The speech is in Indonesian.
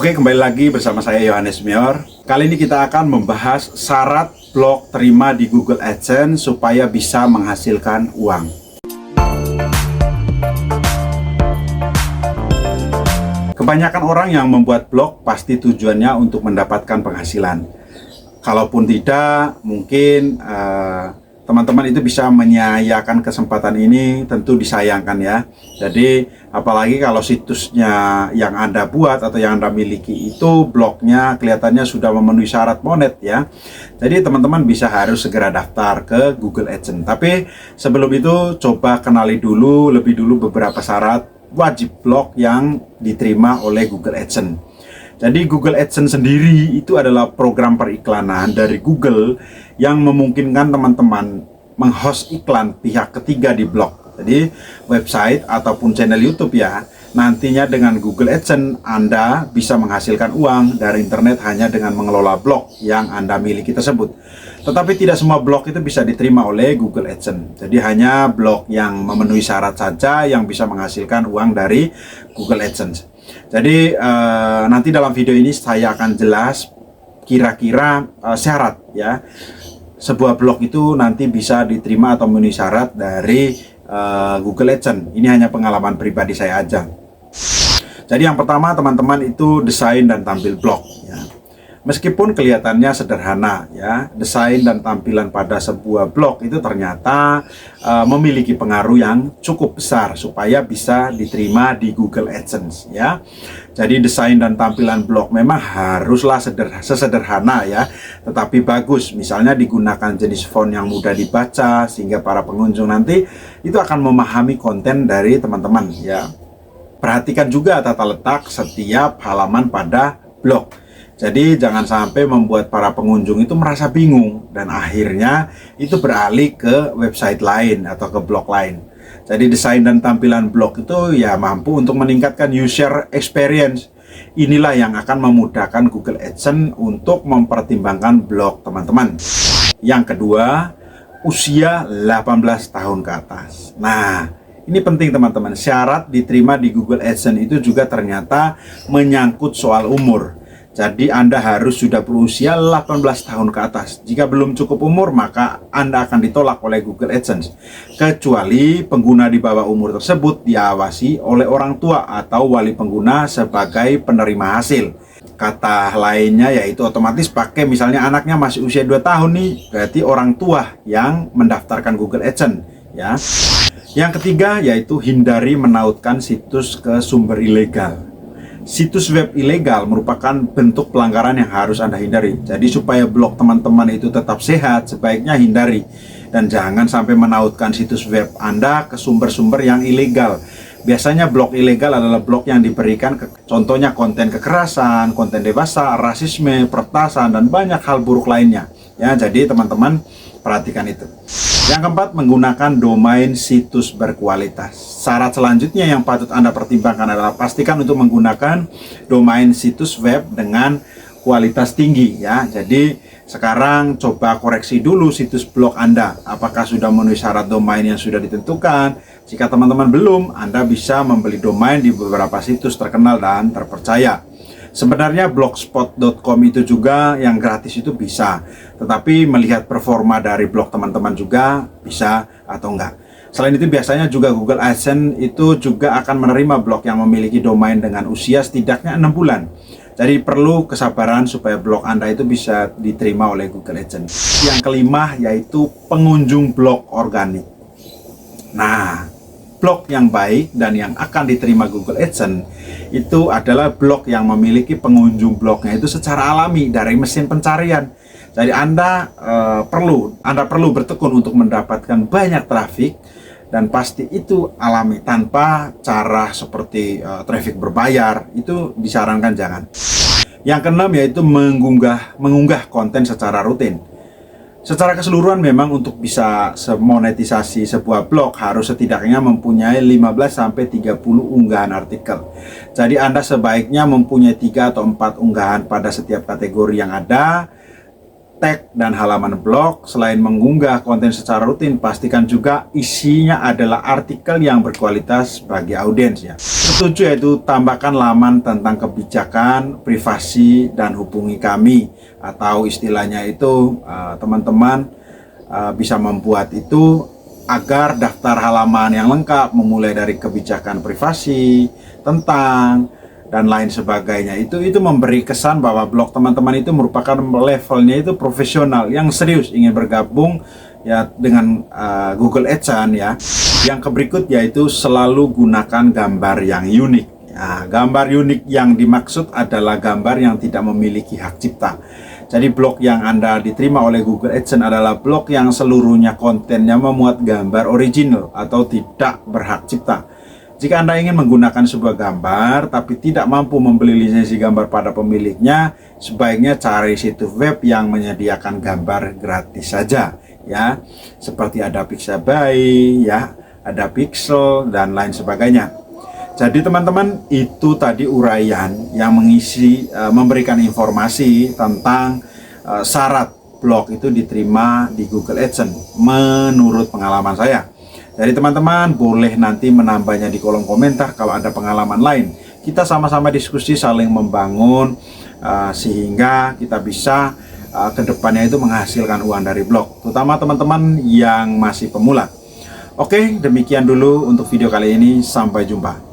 Oke, kembali lagi bersama saya Yohanes Mior. Kali ini kita akan membahas syarat blog terima di Google AdSense supaya bisa menghasilkan uang. Kebanyakan orang yang membuat blog pasti tujuannya untuk mendapatkan penghasilan. Kalaupun tidak, mungkin teman-teman itu bisa menyia-nyiakan kesempatan ini, tentu disayangkan ya. Jadi apalagi kalau situsnya yang Anda buat atau yang Anda miliki itu blognya kelihatannya sudah memenuhi syarat monet ya. Jadi teman-teman bisa harus segera daftar ke Google AdSense. Tapi sebelum itu coba kenali dulu lebih dulu beberapa syarat wajib blog yang diterima oleh Google AdSense. Jadi Google AdSense sendiri itu adalah program periklanan dari Google yang memungkinkan teman-teman menghost iklan pihak ketiga di blog. Jadi website ataupun channel YouTube ya. Nantinya dengan Google AdSense Anda bisa menghasilkan uang dari internet hanya dengan mengelola blog yang Anda miliki tersebut. Tetapi tidak semua blog itu bisa diterima oleh Google AdSense. Jadi hanya blog yang memenuhi syarat saja yang bisa menghasilkan uang dari Google AdSense. Jadi nanti dalam video ini saya akan jelas kira-kira syarat ya. Sebuah blog itu nanti bisa diterima atau memenuhi syarat dari Google AdSense. Ini hanya pengalaman pribadi saya aja. Jadi yang pertama teman-teman itu desain dan tampil blog ya. Meskipun kelihatannya sederhana ya, desain dan tampilan pada sebuah blog itu ternyata memiliki pengaruh yang cukup besar supaya bisa diterima di Google AdSense ya. Jadi desain dan tampilan blog memang haruslah sesederhana ya, tetapi bagus. Misalnya digunakan jenis font yang mudah dibaca sehingga para pengunjung nanti itu akan memahami konten dari teman-teman ya. Perhatikan juga tata letak setiap halaman pada blog. Jadi jangan sampai membuat para pengunjung itu merasa bingung dan akhirnya itu beralih ke website lain atau ke blog lain. Jadi desain dan tampilan blog itu ya mampu untuk meningkatkan user experience. Inilah yang akan memudahkan Google AdSense untuk mempertimbangkan blog teman-teman. Yang kedua, usia 18 tahun ke atas. Nah, ini penting teman-teman. Syarat diterima di Google AdSense itu juga ternyata menyangkut soal umur. Jadi Anda harus sudah berusia 18 tahun ke atas. Jika belum cukup umur, maka Anda akan ditolak oleh Google AdSense. Kecuali pengguna di bawah umur tersebut diawasi oleh orang tua atau wali pengguna sebagai penerima hasil. Kata lainnya yaitu otomatis pakai misalnya anaknya masih usia 2 tahun nih, berarti orang tua yang mendaftarkan Google AdSense ya. Yang ketiga yaitu hindari menautkan situs ke sumber ilegal. Situs web ilegal merupakan bentuk pelanggaran yang harus Anda hindari. Jadi supaya blog teman-teman itu tetap sehat, sebaiknya hindari. Dan jangan sampai menautkan situs web Anda ke sumber-sumber yang ilegal. Biasanya blog ilegal adalah blog yang diberikan contohnya konten kekerasan, konten dewasa, rasisme, peretasan, dan banyak hal buruk lainnya. Ya, jadi teman-teman perhatikan itu. Yang keempat, menggunakan domain situs berkualitas. Syarat selanjutnya yang patut Anda pertimbangkan adalah pastikan untuk menggunakan domain situs web dengan kualitas tinggi ya. Jadi sekarang coba koreksi dulu situs blog Anda. Apakah sudah memenuhi syarat domain yang sudah ditentukan? Jika teman-teman belum, Anda bisa membeli domain di beberapa situs terkenal dan terpercaya. Sebenarnya blogspot.com itu juga yang gratis itu bisa, tetapi melihat performa dari blog teman-teman juga bisa atau enggak. Selain itu biasanya juga Google AdSense itu juga akan menerima blog yang memiliki domain dengan usia setidaknya 6 bulan. Jadi perlu kesabaran supaya blog Anda itu bisa diterima oleh Google AdSense. Yang kelima yaitu pengunjung blog organik. Nah, blog yang baik dan yang akan diterima Google AdSense itu adalah blog yang memiliki pengunjung blognya itu secara alami dari mesin pencarian. Jadi Anda perlu bertekun untuk mendapatkan banyak traffic dan pasti itu alami tanpa cara seperti traffic berbayar, itu disarankan jangan. Yang keenam yaitu mengunggah konten secara rutin. Secara keseluruhan memang untuk bisa monetisasi sebuah blog harus setidaknya mempunyai 15-30 unggahan artikel. Jadi Anda sebaiknya mempunyai 3 atau 4 unggahan pada setiap kategori yang ada. tag dan halaman blog. Selain mengunggah konten secara rutin, pastikan juga isinya adalah artikel yang berkualitas bagi audiens ya. Ketujuh yaitu tambahkan laman tentang kebijakan, privasi, dan hubungi kami, atau istilahnya itu teman-teman bisa membuat itu agar daftar halaman yang lengkap memulai dari kebijakan privasi, tentang dan lain sebagainya itu memberi kesan bahwa blog teman-teman itu merupakan levelnya itu profesional yang serius ingin bergabung ya dengan Google AdSense ya. Yang berikut yaitu selalu gunakan gambar yang unik. Ya, gambar unik yang dimaksud adalah gambar yang tidak memiliki hak cipta. Jadi blog yang Anda diterima oleh Google AdSense adalah blog yang seluruhnya kontennya memuat gambar original atau tidak berhak cipta. Jika Anda ingin menggunakan sebuah gambar tapi tidak mampu membeli lisensi gambar pada pemiliknya, sebaiknya cari situs web yang menyediakan gambar gratis saja ya. Seperti ada Pixabay ya, ada Pixel dan lain sebagainya. Jadi teman-teman, itu tadi uraian yang memberikan informasi tentang syarat blog itu diterima di Google AdSense menurut pengalaman saya. Jadi teman-teman boleh nanti menambahnya di kolom komentar kalau ada pengalaman lain. Kita sama-sama diskusi, saling membangun sehingga kita bisa kedepannya itu menghasilkan uang dari blog, terutama teman-teman yang masih pemula. Oke, demikian dulu untuk video kali ini. Sampai jumpa.